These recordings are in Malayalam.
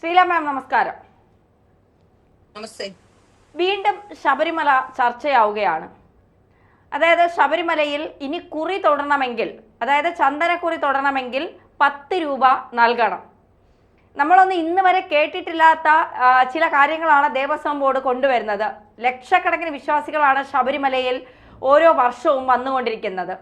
ശ്രീല മാം നമസ്കാരം. നമസ്തേ. വീണ്ടും ശബരിമല ചർച്ചയാവുകയാണ്. അതായത് ശബരിമലയിൽ ഇനി കുറി തൊടണമെങ്കിൽ, അതായത് ചന്ദനക്കുറി തൊടണമെങ്കിൽ 10 രൂപ നൽകണം. നമ്മളൊന്ന് ഇന്ന് വരെ കേട്ടിട്ടില്ലാത്ത ചില കാര്യങ്ങളാണ് ദേവസ്വം ബോർഡ് കൊണ്ടുവരുന്നത്. ലക്ഷക്കണക്കിന് വിശ്വാസികളാണ് ശബരിമലയിൽ ഓരോ വർഷവും വന്നുകൊണ്ടിരിക്കുന്നത്.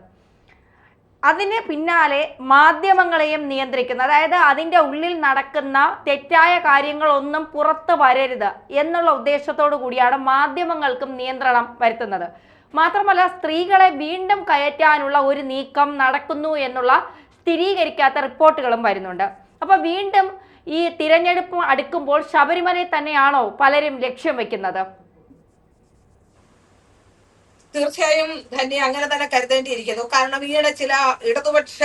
അതിന് പിന്നാലെ മാധ്യമങ്ങളെയും നിയന്ത്രിക്കുന്ന, അതായത് അതിൻ്റെ ഉള്ളിൽ നടക്കുന്ന തെറ്റായ കാര്യങ്ങളൊന്നും പുറത്തു വരരുത് എന്നുള്ള ഉദ്ദേശത്തോടു കൂടിയാണ് മാധ്യമങ്ങൾക്കും നിയന്ത്രണം വരുത്തുന്നത്. മാത്രമല്ല, സ്ത്രീകളെ വീണ്ടും കയറ്റാനുള്ള ഒരു നീക്കം നടക്കുന്നു എന്നുള്ള സ്ഥിരീകരിക്കാത്ത റിപ്പോർട്ടുകളും വരുന്നുണ്ട്. അപ്പോൾ വീണ്ടും ഈ തിരഞ്ഞെടുപ്പ് അടുക്കുമ്പോൾ ശബരിമലയിൽ തന്നെയാണോ പലരും ലക്ഷ്യം വെക്കുന്നത്? തീർച്ചയായും ധന്യ അങ്ങനെ തന്നെ കരുതേണ്ടിയിരിക്കുന്നു. കാരണം ഈയിടെ ചില ഇടതുപക്ഷ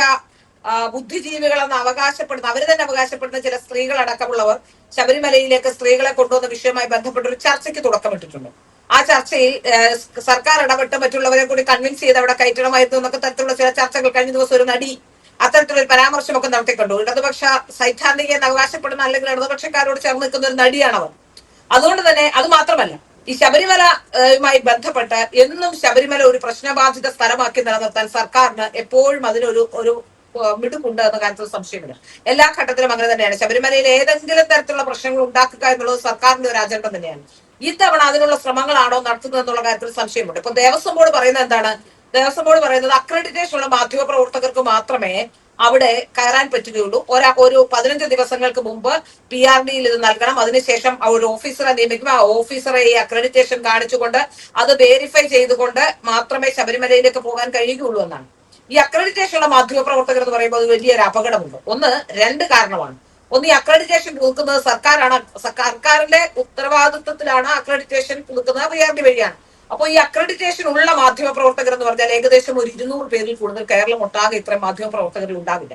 ബുദ്ധിജീവികളെന്ന് അവകാശപ്പെടുന്ന, അവർ തന്നെ അവകാശപ്പെടുന്ന ചില സ്ത്രീകളടക്കമുള്ളവർ ശബരിമലയിലേക്ക് സ്ത്രീകളെ കൊണ്ടുവന്ന വിഷയവുമായി ബന്ധപ്പെട്ട ഒരു ചർച്ചയ്ക്ക് തുടക്കമിട്ടിട്ടുണ്ട്. ആ ചർച്ചയിൽ സർക്കാർ ഇടപെട്ട് മറ്റുള്ളവരെ കൂടി കൺവിൻസ് ചെയ്ത് അവിടെ കയറ്റണമായിരുന്നു എന്നൊക്കെ തരത്തിലുള്ള ചില ചർച്ചകൾ കഴിഞ്ഞ ദിവസം ഒരു നടി അത്തരത്തിലൊരു പരാമർശമൊക്കെ നടത്തിക്കൊണ്ടു. ഇടതുപക്ഷ സൈദ്ധാന്തിക എന്ന് അവകാശപ്പെടുന്ന അല്ലെങ്കിൽ ഇടതുപക്ഷക്കാരോട് ചേർന്ന് നിൽക്കുന്ന ഒരു നടിയാണവർ. അതുകൊണ്ട് തന്നെ അത് മാത്രമല്ല, ഈ ശബരിമലയുമായി ബന്ധപ്പെട്ട് എന്നും ശബരിമല ഒരു പ്രശ്നബാധിത സ്ഥലമാക്കി നിലനിർത്താൻ സർക്കാരിന് എപ്പോഴും അതിനൊരു ഒരു മിടുക്കുണ്ട് എന്ന കാര്യത്തിൽ സംശയമില്ല. എല്ലാ ഘട്ടത്തിലും അങ്ങനെ തന്നെയാണ്. ശബരിമലയിൽ ഏതെങ്കിലും തരത്തിലുള്ള പ്രശ്നങ്ങൾ ഉണ്ടാക്കുക എന്നുള്ളത് സർക്കാരിന്റെ ഒരു അജണ്ട തന്നെയാണ്. ഇത്തവണ അതിനുള്ള ശ്രമങ്ങളാണോ നടത്തുന്നത് എന്നുള്ള കാര്യത്തിൽ സംശയമുണ്ട്. ഇപ്പൊ ദേവസ്വം ബോർഡ് പറയുന്നത് എന്താണ്? ദേവസ്വം ബോർഡ് പറയുന്നത് അക്രഡിറ്റേഷൻ ഉള്ള മാധ്യമ പ്രവർത്തകർക്ക് മാത്രമേ അവിടെ കയറാൻ പറ്റുകയുള്ളൂ. ഒരു 15 ദിവസങ്ങൾക്ക് മുമ്പ് PRDയിൽ ഇത് നൽകണം. അതിനുശേഷം ഒരു ഓഫീസറെ നിയമിക്കും. ആ ഓഫീസറെ ഈ അക്രഡിറ്റേഷൻ കാണിച്ചുകൊണ്ട് അത് വെരിഫൈ ചെയ്തുകൊണ്ട് മാത്രമേ ശബരിമലയിലേക്ക് പോകാൻ കഴിയുകയുള്ളൂ എന്നാണ്. ഈ അക്രഡിറ്റേഷൻ ഉള്ള മാധ്യമ പ്രവർത്തകർ എന്ന് പറയുമ്പോൾ അത് വലിയൊരു അപകടമുണ്ട്. രണ്ട് കാരണമാണ്. ഒന്ന്, ഈ അക്രഡിറ്റേഷൻ പുതുക്കുന്നത് സർക്കാരാണ്. സർക്കാരിന്റെ ഉത്തരവാദിത്വത്തിലാണ് അക്രഡിറ്റേഷൻ പുതുക്കുന്നത് PRD വഴിയാണ്. അപ്പോൾ ഈ അക്രഡിറ്റേഷൻ ഉള്ള മാധ്യമ പ്രവർത്തകർ എന്ന് പറഞ്ഞാൽ ഏകദേശം ഒരു 200 പേരിൽ കൂടുതൽ കേരളം ഒട്ടാകെ ഇത്രയും മാധ്യമ പ്രവർത്തകരിൽ ഉണ്ടാവില്ല.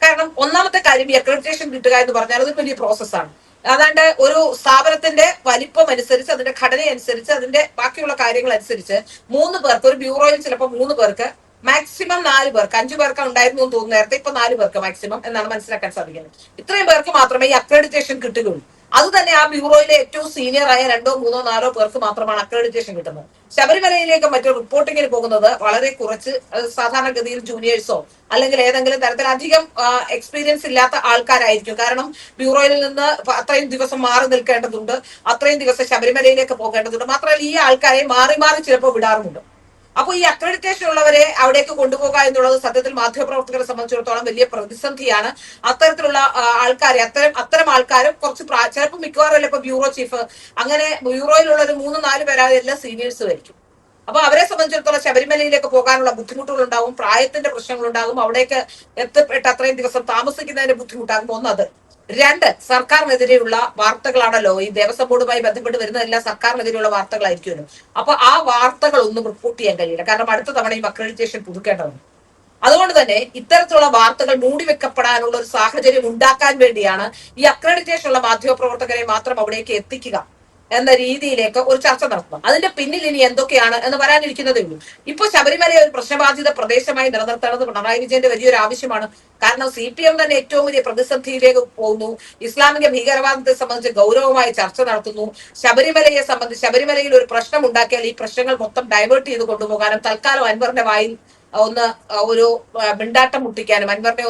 കാരണം ഒന്നാമത്തെ കാര്യം, ഈ അക്രഡിറ്റേഷൻ കിട്ടുക എന്ന് പറഞ്ഞാൽ അതൊരു വലിയ പ്രോസസ്സാണ്. അതാണ്ട് ഒരു സ്ഥാപനത്തിന്റെ വലിപ്പം അനുസരിച്ച്, അതിന്റെ ഘടന അനുസരിച്ച്, അതിന്റെ ബാക്കിയുള്ള കാര്യങ്ങൾ അനുസരിച്ച് 3 പേർക്ക്, ഒരു ബ്യൂറോയിൽ ചിലപ്പോൾ 3 പേർക്ക്, മാക്സിമം 4 പേർക്ക്, 5 പേർക്ക് ഉണ്ടായിരുന്നു എന്ന് തോന്നുന്നു നേരത്തെ, ഇപ്പൊ 4 പേർക്ക് മാക്സിമം എന്നാണ് മനസ്സിലാക്കാൻ സാധിക്കുന്നത്. ഇത്രയും പേർക്ക് മാത്രമേ ഈ അക്രഡിറ്റേഷൻ കിട്ടുകയുള്ളൂ. അത് തന്നെ ആ ബ്യൂറോയിലെ ഏറ്റവും സീനിയർ ആയ 2, 3, 4 പേർക്ക് മാത്രമാണ് അക്രഡിറ്റേഷൻ കിട്ടുന്നത്. ശബരിമലയിലേക്ക് മറ്റു റിപ്പോർട്ടിങ്ങിന് പോകുന്നത് വളരെ കുറച്ച്, സാധാരണഗതിയിൽ ജൂനിയേഴ്സോ അല്ലെങ്കിൽ ഏതെങ്കിലും തരത്തിൽ അധികം എക്സ്പീരിയൻസ് ഇല്ലാത്ത ആൾക്കാരായിരിക്കും. കാരണം ബ്യൂറോയിൽ നിന്ന് അത്രയും ദിവസം മാറി നിൽക്കേണ്ടതുണ്ട്, അത്രയും ദിവസം ശബരിമലയിലേക്ക് പോകേണ്ടതുണ്ട്. മാത്രമല്ല, ഈ ആൾക്കാരെ മാറി മാറി ചിലപ്പോൾ വിടാറുമുണ്ട്. അപ്പോൾ ഈ അക്രഡിറ്റേഷൻ ഉള്ളവരെ അവിടേക്ക് കൊണ്ടുപോകുക എന്നുള്ളത് സത്യത്തിൽ മാധ്യമപ്രവർത്തകരെ സംബന്ധിച്ചിടത്തോളം വലിയ പ്രതിസന്ധിയാണ്. അത്തരത്തിലുള്ള ആൾക്കാരെ, അത്തരം ആൾക്കാരും കുറച്ച് ചിലപ്പോൾ മിക്കവാറും ഇപ്പൊ ബ്യൂറോ ചീഫ്, അങ്ങനെ ബ്യൂറോയിലുള്ള ഒരു 3-4 പേരാതെ എല്ലാം സീനിയേഴ്സ് ആയിരിക്കും. അപ്പൊ അവരെ സംബന്ധിച്ചിടത്തോളം ശബരിമലയിലേക്ക് പോകാനുള്ള ബുദ്ധിമുട്ടുകൾ ഉണ്ടാകും, പ്രായത്തിന്റെ പ്രശ്നങ്ങൾ ഉണ്ടാകും, അവിടേക്ക് എത്തപ്പെട്ട് അത്രയും ദിവസം താമസിക്കുന്നതിന്റെ ബുദ്ധിമുട്ടാകും. ഒന്നത്. 2, സർക്കാരിനെതിരെയുള്ള വാർത്തകളാണല്ലോ ഈ ദേവസ്വം ബോർഡുമായി ബന്ധപ്പെട്ട് വരുന്നതെല്ലാം സർക്കാരിനെതിരെയുള്ള വാർത്തകളായിരിക്കുമല്ലോ. അപ്പൊ ആ വാർത്തകൾ ഒന്നും റിപ്പോർട്ട് ചെയ്യാൻ കഴിയില്ല. കാരണം അടുത്ത തവണയും അക്രഡിറ്റേഷൻ പുതുക്കേണ്ടതുണ്ട്. അതുകൊണ്ട് തന്നെ ഇത്തരത്തിലുള്ള വാർത്തകൾ മൂടിവെക്കപ്പെടാനുള്ള ഒരു സാഹചര്യം ഉണ്ടാക്കാൻ വേണ്ടിയാണ് ഈ അക്രഡിറ്റേഷൻ ഉള്ള മാധ്യമ പ്രവർത്തകരെ മാത്രം അവിടേക്ക് എത്തിക്കുക എന്ന രീതിയിലേക്ക് ഒരു ചർച്ച നടത്തണം. അതിന്റെ പിന്നിൽ ഇനി എന്തൊക്കെയാണ് എന്ന് വരാനിരിക്കുന്നതേ ഉള്ളൂ. ഇപ്പൊ ശബരിമലയെ ഒരു പ്രശ്നബാധിത പ്രദേശമായി നിലനിർത്തേണ്ടത് പിണറായി വിജയന്റെ വലിയൊരു ആവശ്യമാണ്. കാരണം CPM തന്നെ ഏറ്റവും വലിയ പ്രതിസന്ധിയിലേക്ക് പോകുന്നു. ഇസ്ലാമിക ഭീകരവാദത്തെ സംബന്ധിച്ച് ഗൗരവമായ ചർച്ച നടത്തുന്നു. ശബരിമലയെ സംബന്ധിച്ച് ശബരിമലയിൽ ഒരു പ്രശ്നം ഉണ്ടാക്കിയാൽ ഈ പ്രശ്നങ്ങൾ മൊത്തം ഡൈവേർട്ട് ചെയ്ത് കൊണ്ടുപോകാനും തൽക്കാലം അൻവറിന്റെ വായിൽ ഒരു മിണ്ടാട്ടം മുട്ടിക്കാനും അൻവറിനെ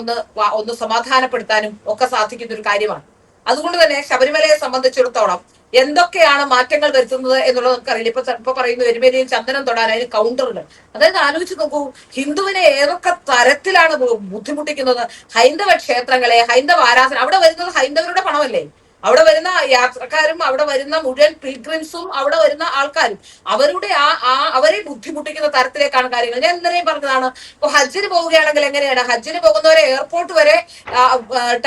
ഒന്ന് സമാധാനപ്പെടുത്താനും ഒക്കെ സാധിക്കുന്ന ഒരു കാര്യമാണ്. അതുകൊണ്ട് തന്നെ ശബരിമലയെ സംബന്ധിച്ചിടത്തോളം എന്തൊക്കെയാണ് മാറ്റങ്ങൾ വരുത്തുന്നത് എന്നുള്ളത് നമുക്കറിയില്ല. ഇപ്പൊ പറയുന്നു എരുമേലിയിൽ ചന്ദനം തൊടാൻ അതിന് കൗണ്ടറുണ്ട്. അതായത് ആലോചിച്ച് നോക്കൂ, ഹിന്ദുവിനെ ഏതൊക്കെ തരത്തിലാണ് ബുദ്ധിമുട്ടിക്കുന്നത്. ഹൈന്ദവ ക്ഷേത്രങ്ങളെ, ഹൈന്ദവ ആരാധന, അവിടെ വരുന്നത് ഹൈന്ദവരുടെ പണമല്ലേ? അവിടെ വരുന്ന യാത്രക്കാരും, അവിടെ വരുന്ന മുഴുവൻ പിൽഗ്രിംസും, അവിടെ വരുന്ന ആൾക്കാരും അവരുടെ അവരെ ബുദ്ധിമുട്ടിക്കുന്ന തരത്തിലേക്കാണ് കാര്യങ്ങൾ. ഞാൻ ഇന്നലെയും പറഞ്ഞതാണ്, ഇപ്പൊ ഹജ്ജിന് പോവുകയാണെങ്കിൽ എങ്ങനെയാണ്? ഹജ്ജിന് പോകുന്നവരെ എയർപോർട്ട് വരെ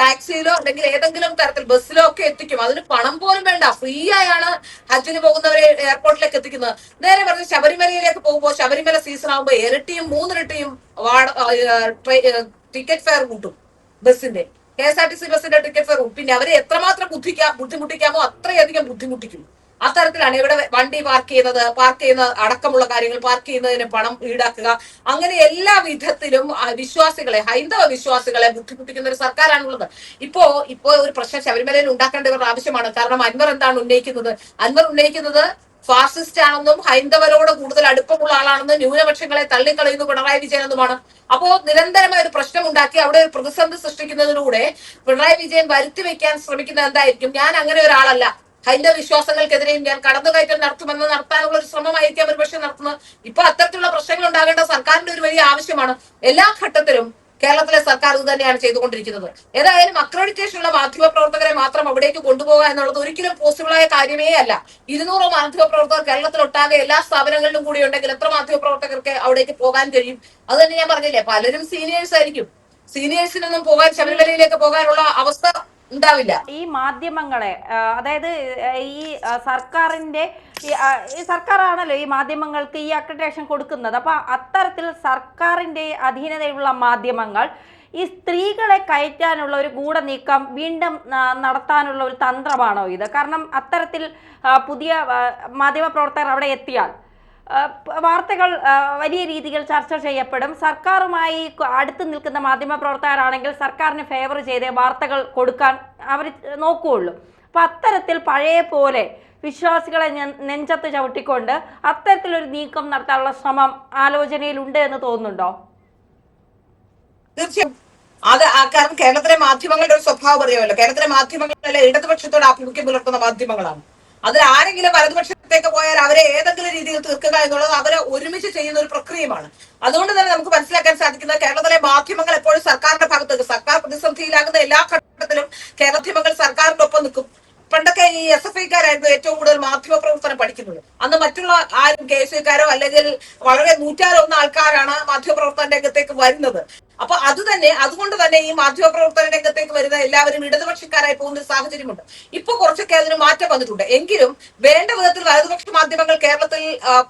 ടാക്സിയിലോ അല്ലെങ്കിൽ ഏതെങ്കിലും തരത്തിൽ ബസ്സിലോ ഒക്കെ എത്തിക്കും. അതിന് പണം പോലും വേണ്ട, ഫ്രീ ആയാണ് ഹജ്ജിന് പോകുന്നവരെ എയർപോർട്ടിലേക്ക് എത്തിക്കുന്നത്. നേരെ പറഞ്ഞ് ശബരിമലയിലേക്ക് പോകുമ്പോൾ ശബരിമല സീസൺ ആകുമ്പോൾ ഇരട്ടിയും 3 ഇരട്ടിയും ടിക്കറ്റ് ഫെയർ കൂട്ടും. ബസ്സിന്റെ KSRTC ബസ്സിന്റെ ടിക്കറ്റ് ഫെയർ. പിന്നെ അവരെ എത്രമാത്രം ബുദ്ധിമുട്ടിക്കാമോ അത്രയധികം ബുദ്ധിമുട്ടിക്കും. അത്തരത്തിലാണ് ഇവിടെ വണ്ടി പാർക്ക് ചെയ്യുന്ന അടക്കമുള്ള കാര്യങ്ങൾ, പാർക്ക് ചെയ്യുന്നതിന് പണം ഈടാക്കുക, അങ്ങനെ എല്ലാ വിധത്തിലും ഹൈന്ദവ വിശ്വാസികളെ ബുദ്ധിമുട്ടിക്കുന്ന ഒരു സർക്കാരാണുള്ളത്. ഇപ്പോ ഒരു പ്രശ്നം ശബരിമലയിൽ ഉണ്ടാക്കേണ്ടവരുടെ ആവശ്യമാണ്. കാരണം അൻവർ എന്താണ് ഉന്നയിക്കുന്നത്? അൻവർ ഉന്നയിക്കുന്നത് ഫാസിസ്റ്റ് ആണെന്നും ഹൈന്ദവരോട് കൂടുതൽ അടുപ്പമുള്ള ആളാണെന്നും ന്യൂനപക്ഷങ്ങളെ തള്ളിക്കളയുന്നു പിണറായി വിജയൻ എന്നുമാണ്. അപ്പോ നിരന്തരമായ ഒരു പ്രശ്നം ഉണ്ടാക്കി അവിടെ ഒരു പ്രതിസന്ധി സൃഷ്ടിക്കുന്നതിലൂടെ പിണറായി വിജയൻ വരുത്തി വെക്കാൻ ശ്രമിക്കുന്നത് എന്തായിരിക്കും? ഞാൻ അങ്ങനെ ഒരാളല്ല, ഹൈന്ദവ വിശ്വാസങ്ങൾക്കെതിരെയും ഞാൻ കടന്നുകയറ്റം നടത്താനുള്ള ഒരു ശ്രമമായിരിക്കാം ഒരു പക്ഷേ നടത്തുന്നത്. ഇപ്പൊ അത്തരത്തിലുള്ള പ്രശ്നങ്ങൾ ഉണ്ടാകേണ്ട സർക്കാരിന്റെ ഒരു വലിയ ആവശ്യമാണ്. എല്ലാ ഘട്ടത്തിലും കേരളത്തിലെ സർക്കാർ ഇത് തന്നെയാണ് ചെയ്തുകൊണ്ടിരിക്കുന്നത്. ഏതായാലും അക്രഡിറ്റേഷൻ ഉള്ള മാധ്യമ പ്രവർത്തകരെ മാത്രം അവിടേക്ക് കൊണ്ടുപോകുക എന്നുള്ളത് ഒരിക്കലും പോസിബിളായ കാര്യമേ അല്ല. 200 മാധ്യമ പ്രവർത്തകർ കേരളത്തിലൊട്ടാകെ എല്ലാ സ്ഥാപനങ്ങളിലും കൂടി ഉണ്ടെങ്കിൽ എത്ര മാധ്യമ പ്രവർത്തകർക്ക് അവിടേക്ക് പോകാൻ കഴിയും? അത് തന്നെ ഞാൻ പറഞ്ഞില്ലേ, പലരും സീനിയേഴ്സ് ആയിരിക്കും. സീനിയേഴ്സിനൊന്നും ശബരിമലയിലേക്ക് പോകാനുള്ള അവസ്ഥ ഉണ്ടാവില്ല. ഈ മാധ്യമങ്ങളെ, അതായത് ഈ സർക്കാരിന്റെ ഈ സർക്കാരാണല്ലോ ഈ മാധ്യമങ്ങൾക്ക് ഈ അക്രഡിറ്റേഷൻ കൊടുക്കുന്നത്. അപ്പൊ അത്തരത്തിൽ സർക്കാരിന്റെ അധീനതയുള്ള മാധ്യമങ്ങൾ ഈ സ്ത്രീകളെ കയറ്റാനുള്ള ഒരു ഗൂഢനീക്കം വീണ്ടും നടത്താനുള്ള ഒരു തന്ത്രമാണോ ഇത്? കാരണം അത്തരത്തിൽ പുതിയ മാധ്യമപ്രവർത്തകർ അവിടെ എത്തിയാൽ വാർത്തകൾ വലിയ രീതിയിൽ ചർച്ച ചെയ്യപ്പെടും. സർക്കാരുമായി അടുത്ത് നിൽക്കുന്ന മാധ്യമപ്രവർത്തകരാണെങ്കിൽ സർക്കാരിന് ഫേവർ ചെയ്ത് വാർത്തകൾ കൊടുക്കാൻ അവർ നോക്കുകയുള്ളൂ. അപ്പം അത്തരത്തിൽ പഴയ പോലെ വിശ്വാസികളെ നെഞ്ചത്ത് ചവിട്ടിക്കൊണ്ട് അത്തരത്തിലൊരു നീക്കം നടത്താനുള്ള ശ്രമം ആലോചനയിലുണ്ട് എന്ന് തോന്നുന്നുണ്ടോ? തീർച്ചയായും അത് കാരണം കേരളത്തിലെ മാധ്യമങ്ങളുടെ ഒരു സ്വഭാവം അറിയാമല്ലോ. കേരളത്തിലെ മാധ്യമങ്ങളെ ഇടതുപക്ഷത്തോട് ആഭിമുഖ്യം പുലർത്തുന്ന മാധ്യമങ്ങളാണ്. അതിൽ ആരെങ്കിലും വലതുപക്ഷത്തേക്ക് പോയാൽ അവരെ ഏതെങ്കിലും രീതിയിൽ തീർക്കുക എന്നുള്ളത് അവരെ ഒരുമിച്ച് ചെയ്യുന്ന ഒരു പ്രക്രിയയാണ്. അതുകൊണ്ട് തന്നെ നമുക്ക് മനസ്സിലാക്കാൻ സാധിക്കുന്നത് കേരളത്തിലെ മാധ്യമങ്ങൾ എപ്പോഴും സർക്കാരിന്റെ ഭാഗത്തേക്ക്, സർക്കാർ പ്രതിസന്ധിയിലാകുന്ന എല്ലാ ഘട്ടത്തിലും മാധ്യമങ്ങൾ സർക്കാരിന്റെ ഒപ്പം നിൽക്കും. പണ്ടൊക്കെ ഈ SFIക്കാരായിരുന്നു ഏറ്റവും കൂടുതൽ മാധ്യമ പ്രവർത്തനം പഠിക്കുന്നത്. അന്ന് മറ്റുള്ള ആരും KSUക്കാരോ അല്ലെങ്കിൽ വളരെ 101 ആൾക്കാരാണ് മാധ്യമപ്രവർത്തന രംഗത്തേക്ക് വരുന്നത്. അപ്പൊ അതുകൊണ്ട് തന്നെ ഈ മാധ്യമപ്രവർത്തന രംഗത്തേക്ക് വരുന്ന എല്ലാവരും ഇടതുപക്ഷക്കാരായി പോകുന്ന ഒരു സാഹചര്യമുണ്ട്. ഇപ്പൊ കുറച്ചൊക്കെ അതിന് മാറ്റം വന്നിട്ടുണ്ട്. എങ്കിലും വേണ്ട വിധത്തിൽ വലതുപക്ഷ മാധ്യമങ്ങൾ കേരളത്തിൽ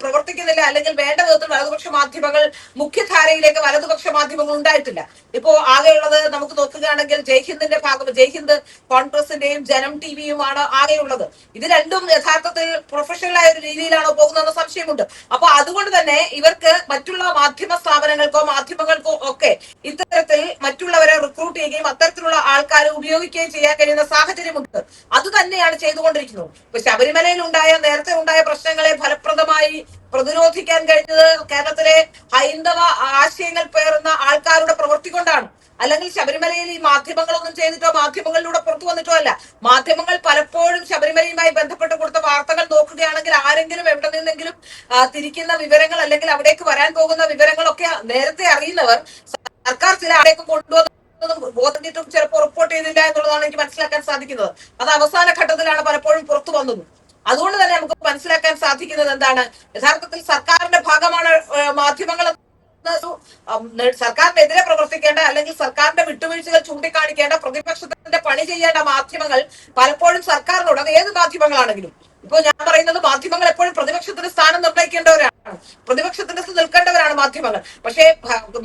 പ്രവർത്തിക്കുന്നില്ല, അല്ലെങ്കിൽ വേണ്ട വിധത്തിൽ വലതുപക്ഷ മാധ്യമങ്ങൾ മുഖ്യധാരയിലേക്ക് വലതുപക്ഷ മാധ്യമങ്ങൾ ഉണ്ടായിട്ടില്ല. ഇപ്പോ ആകെയുള്ളത് നമുക്ക് നോക്കുകയാണെങ്കിൽ ജയ്ഹിന്ദിന്റെ ജയ്ഹിന്ദ് കോൺഗ്രസിന്റെയും ജനം TVയുമാണ് ആകെയുള്ളത്. ഇത് രണ്ടും യഥാർത്ഥത്തിൽ പ്രൊഫഷണലായ ഒരു രീതിയിലാണോ പോകുന്നതെന്ന് സംശയമുണ്ട്. അപ്പൊ അതുകൊണ്ട് തന്നെ ഇവർക്ക് മറ്റുള്ള മാധ്യമ സ്ഥാപനങ്ങൾക്കോ മാധ്യമങ്ങൾക്കോ ഒക്കെ ഇത്തരത്തിൽ മറ്റുള്ളവരെ റിക്രൂട്ട് ചെയ്യുകയും അത്തരത്തിലുള്ള ആൾക്കാരെ ഉപയോഗിക്കുകയും ചെയ്യാൻ കഴിയുന്ന സാഹചര്യമുണ്ട്. അത് തന്നെയാണ് ചെയ്തുകൊണ്ടിരിക്കുന്നത്. ഇപ്പൊ ശബരിമലയിൽ നേരത്തെ ഉണ്ടായ പ്രശ്നങ്ങളെ ഫലപ്രദമായി പ്രതിരോധിക്കാൻ കഴിഞ്ഞത് കേരളത്തിലെ ഹൈന്ദവ ആശയങ്ങൾ പേറുന്ന ആൾക്കാരുടെ പ്രവൃത്തി കൊണ്ടാണ്. അല്ലെങ്കിൽ ശബരിമലയിൽ ഈ മാധ്യമങ്ങളൊന്നും ചെയ്തിട്ടോ മാധ്യമങ്ങളിലൂടെ പുറത്തു വന്നിട്ടോ അല്ല. മാധ്യമങ്ങൾ പലപ്പോഴും ശബരിമലയുമായി ബന്ധപ്പെട്ട് കൊടുത്ത വാർത്തകൾ നോക്കുകയാണെങ്കിൽ ആരെങ്കിലും എവിടെ നിന്നെങ്കിലും തിരിക്കുന്ന വിവരങ്ങൾ അല്ലെങ്കിൽ അവിടേക്ക് വരാൻ പോകുന്ന വിവരങ്ങളൊക്കെ നേരത്തെ അറിയുന്നവർ സർക്കാർ ചില ആളേക്ക് കൊണ്ടുവന്നതും ബോധിച്ചിട്ടും ചിലപ്പോൾ റിപ്പോർട്ട് ചെയ്തില്ല എന്നുള്ളതാണ് എനിക്ക് മനസ്സിലാക്കാൻ സാധിക്കുന്നത്. അത് അവസാന ഘട്ടത്തിലാണ് പലപ്പോഴും പുറത്തു വന്നത്. അതുകൊണ്ട് തന്നെ നമുക്ക് മനസ്സിലാക്കാൻ സാധിക്കുന്നത് എന്താണ്, യഥാർത്ഥത്തിൽ സർക്കാരിന്റെ ഭാഗമാണ് മാധ്യമങ്ങൾ. സർക്കാരിനെതിരെ പ്രവർത്തിക്കേണ്ട അല്ലെങ്കിൽ സർക്കാരിന്റെ വിട്ടുവീഴ്ചകൾ ചൂണ്ടിക്കാണിക്കേണ്ട, പ്രതിപക്ഷത്തിന്റെ പണി ചെയ്യേണ്ട മാധ്യമങ്ങൾ പലപ്പോഴും സർക്കാരിനോട്, അത് ഏത് മാധ്യമങ്ങളാണെങ്കിലും, ഇപ്പൊ ഞാൻ പറയുന്നത് മാധ്യമങ്ങൾ എപ്പോഴും പ്രതിപക്ഷത്തിന്റെ സ്ഥാനം നിർണ്ണയിക്കേണ്ടവരാണ്, പ്രതിപക്ഷത്തിന്റെ നിൽക്കേണ്ടവരാണ് മാധ്യമങ്ങൾ. പക്ഷേ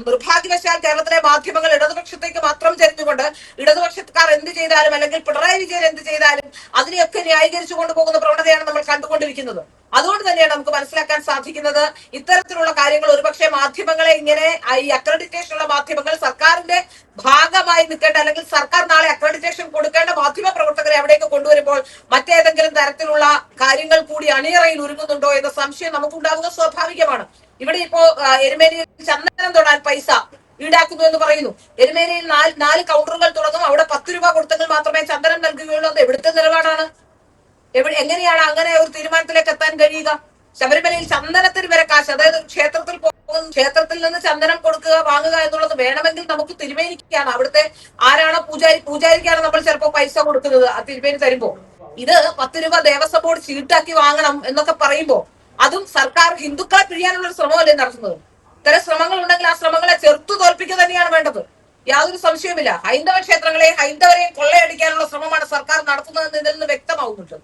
നിർഭാഗ്യവശാൽ കേരളത്തിലെ മാധ്യമങ്ങൾ ഇടതുപക്ഷത്തേക്ക് മാത്രം ചെരിഞ്ഞുകൊണ്ട് ഇടതുപക്ഷക്കാർ എന്ത് ചെയ്താലും അല്ലെങ്കിൽ പിണറായി വിജയൻ എന്ത് ചെയ്താലും അതിനെയൊക്കെ ന്യായീകരിച്ചു കൊണ്ടുപോകുന്ന പ്രവണതയാണ് നമ്മൾ കണ്ടുകൊണ്ടിരിക്കുന്നത്. അതുകൊണ്ട് തന്നെയാണ് നമുക്ക് മനസ്സിലാക്കാൻ സാധിക്കുന്നത് ഇത്തരത്തിലുള്ള കാര്യങ്ങൾ ഒരുപക്ഷെ മാധ്യമങ്ങളെ ഇങ്ങനെ ഈ അക്രഡിറ്റേഷനുള്ള മാധ്യമങ്ങൾ സർക്കാരിന്റെ ഭാഗമായി നിൽക്കേണ്ട അല്ലെങ്കിൽ സർക്കാർ നാളെ അക്രഡിറ്റേഷൻ കൊടുക്കേണ്ട മാധ്യമ പ്രവർത്തകരെ അവിടേക്ക് കൊണ്ടുവരുമ്പോൾ മറ്റേതെങ്കിലും തരത്തിലുള്ള കാര്യങ്ങൾ കൂടി അണിയറയിൽ ഒരുങ്ങുന്നുണ്ടോ എന്ന സംശയം നമുക്കുണ്ടാവുക സ്വാഭാവികമാണ്. ഇവിടെ ഇപ്പോ എരുമേലിയിൽ ചന്ദനം തൊടാൻ പൈസ ഈടാക്കുന്നു എന്ന് പറയുന്നു. എരുമേലിയിൽ 4 കൗണ്ടറുകൾ തുടങ്ങും, അവിടെ 10 രൂപ കൊടുത്തെങ്കിൽ മാത്രമേ ചന്ദനം നൽകുകയുള്ളൂ. അത് എവിടുത്തെ നിലപാടാണ്? എങ്ങനെയാണ് അങ്ങനെ ഒരു തീരുമാനത്തിലേക്ക് എത്താൻ കഴിയുക? ശബരിമലയിൽ ചന്ദനത്തിന് വരെ കാശ്, അതായത് ക്ഷേത്രത്തിൽ നിന്ന് ചന്ദനം കൊടുക്കുക വാങ്ങുക എന്നുള്ളത് വേണമെങ്കിൽ നമുക്ക് തിരുമേനിക്കാണ്, അവിടുത്തെ ആരാണോ പൂജാരിക്കാണ് നമ്മൾ ചിലപ്പോൾ പൈസ കൊടുക്കുന്നത് ആ തിരുമേനി തരുമ്പോ. ഇത് 10 രൂപ ദേവസ്വം ബോർഡ് ചീട്ടാക്കി വാങ്ങണം എന്നൊക്കെ പറയുമ്പോ അതും സർക്കാർ ഹിന്ദുക്കളെ പിഴിയാനുള്ള ഒരു ശ്രമമല്ലേ നടത്തുന്നത്? ഇത്തരം ശ്രമങ്ങൾ ഉണ്ടെങ്കിൽ ആ ശ്രമങ്ങളെ ചെറുത്തു തോൽപ്പിക്കുക തന്നെയാണ് വേണ്ടത്. യാതൊരു സംശയവുമില്ല. ഹൈന്ദവ ക്ഷേത്രങ്ങളെയും ഹൈന്ദവരെയും കൊള്ളയടിക്കാനുള്ള ശ്രമമാണ് സർക്കാർ നടത്തുന്നതെന്ന് ഇതിൽ നിന്ന് വ്യക്തമാവുന്നുണ്ട്.